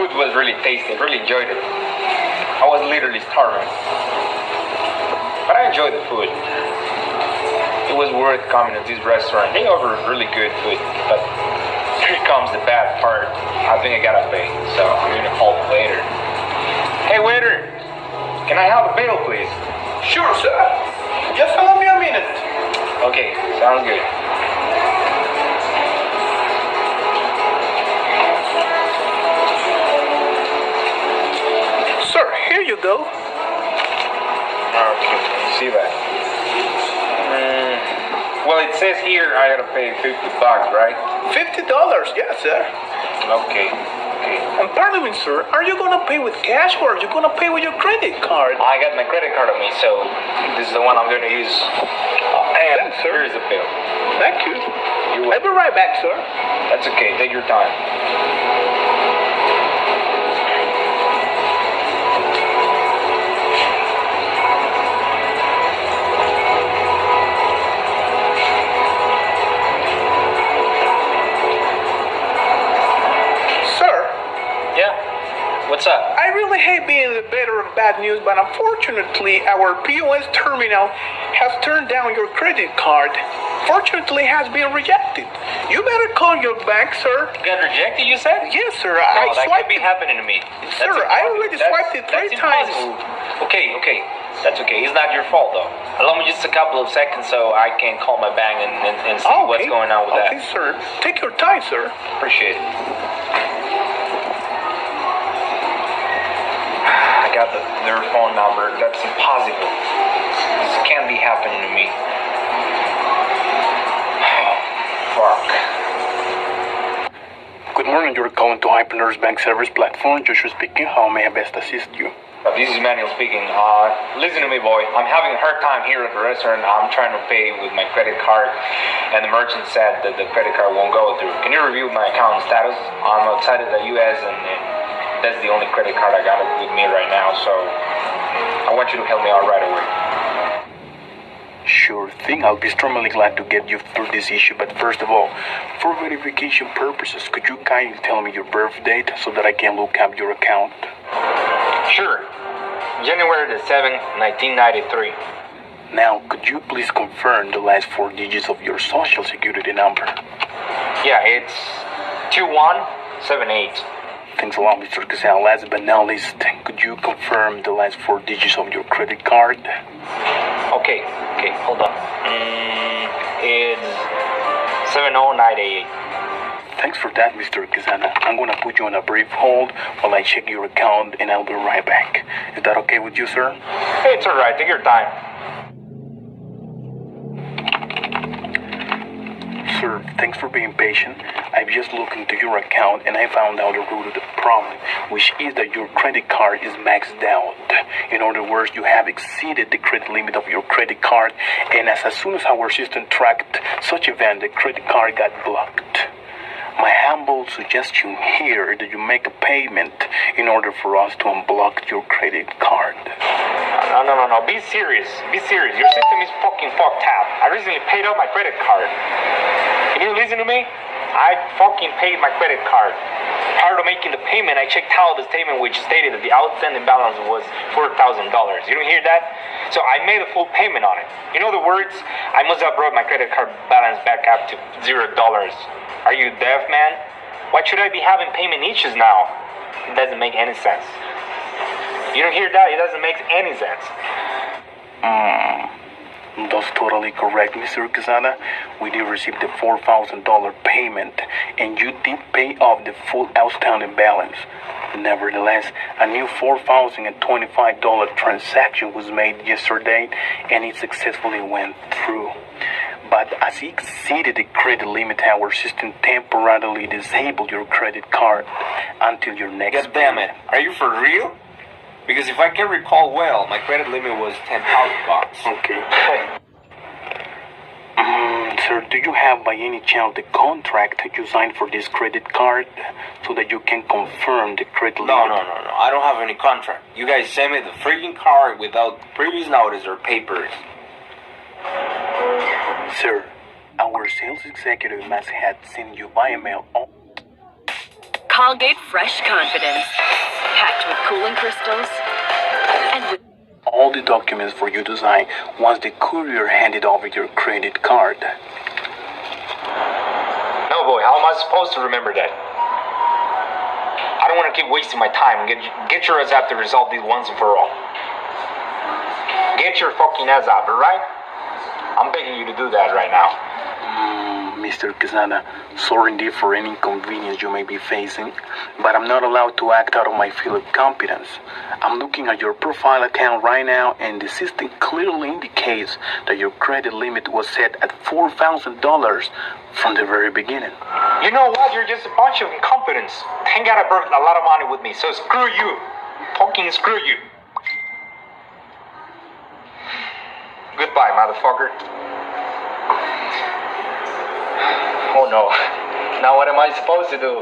food was really tasty. I really enjoyed it. I was literally starving. But I enjoyed the food. It was worth coming to this restaurant. They offer really good food. But here comes the bad part. I think I gotta pay. So I'm gonna call later. Hey waiter, can I have a bill please? Sure, sir. Just allow me a minute. Okay, sounds good. Sir, here you go. Okay, see that. Well, it says here I gotta pay $50, right? $50, yes, sir. Okay. And pardon me, sir, are you gonna pay with cash or are you gonna pay with your credit card? I got my credit card on me, so this is the one I'm gonna use. And Thanks, sir. here's the bill. Thank you. I'll be right back, sir. That's okay. Take your time. What's up? I really hate being the bearer of bad news, but unfortunately, our POS terminal has turned down your credit card. Fortunately, it has been rejected. You better call your bank, sir. Got rejected, you said? Yes, sir. No, I that swiped can't be happening to me. Sir, I already swiped it 3 times. Okay. That's okay. It's not your fault, though. Allow me just a couple of seconds so I can call my bank and see what's going on with that. Okay, sir. Take your time, sir. Appreciate it. I got their phone number. That's impossible. This can't be happening to me. Fuck. Good morning. You're calling to Hypernurse Bank Service Platform. Joshua speaking. How may I best assist you? This is Manuel speaking. Listen to me, boy. I'm having a hard time here at the restaurant. I'm trying to pay with my credit card, and the merchant said that the credit card won't go through. Can you review my account status? I'm outside of the U.S., and that's the only credit card I got with me right now, so I want you to help me out right away. Sure thing. I'll be extremely glad to get you through this issue, but first of all, for verification purposes, could you kindly tell me your birth date so that I can look up your account? Sure. January the 7th, 1993. Now, could you please confirm the last 4 digits of your social security number? Yeah, it's 2178. Thanks a lot, Mr. Gazelle. Last but not least, could you confirm the last 4 digits of your credit card? Okay, hold on. It's 70988. Thanks for that, Mr. Kazana. I'm gonna put you on a brief hold while I check your account, and I'll be right back. Is that okay with you, sir? Hey, it's alright. Take your time. Sir, thanks for being patient. I've just looked into your account and I found out the root of the problem, which is that your credit card is maxed out. In other words, you have exceeded the credit limit of your credit card, and as soon as our system tracked such event, the credit card got blocked. My humble suggestion here is that you make a payment in order for us to unblock your credit card. No. Be serious. Your system is fucking fucked up. I recently paid off my credit card. Can you listen to me? I fucking paid my credit card. Prior to making the payment, I checked out the statement which stated that the outstanding balance was $4,000. You don't hear that? So I made a full payment on it. In other words, I must have brought my credit card balance back up to $0. Are you deaf, man? Why should I be having payment issues now? It doesn't make any sense. You don't hear that? It doesn't make any sense. That's totally correct, Mr. Quezada. We did receive the $4,000 payment, and you did pay off the full outstanding balance. Nevertheless, a new $4,025 transaction was made yesterday, and it successfully went through. But as it exceeded the credit limit, our system temporarily disabled your credit card until your next God damn it. Are you for real? Because if I can recall well, my credit limit was $10,000. Okay. Sir, do you have by any chance the contract that you signed for this credit card so that you can confirm the credit limit? No. I don't have any contract. You guys sent me the freaking card without previous notice or papers. Sir, our sales executive must have sent you by email. Colgate Fresh Confidence. Packed with cooling crystals and with All the documents for you to sign once the courier handed over your credit card. No, boy, how am I supposed to remember that? I don't want to keep wasting my time. Get your ass out to resolve these once and for all. Get your fucking ass out, alright? I'm begging you to do that right now. Mr. Quezada, sorry indeed for any inconvenience you may be facing, but I'm not allowed to act out of my field of competence. I'm looking at your profile account right now, and the system clearly indicates that your credit limit was set at $4,000 from the very beginning. You know what? You're just a bunch of incompetents. Thank God I brought a lot of money with me, so screw you. Fucking screw you. Goodbye, motherfucker. Oh no. Now what am I supposed to do?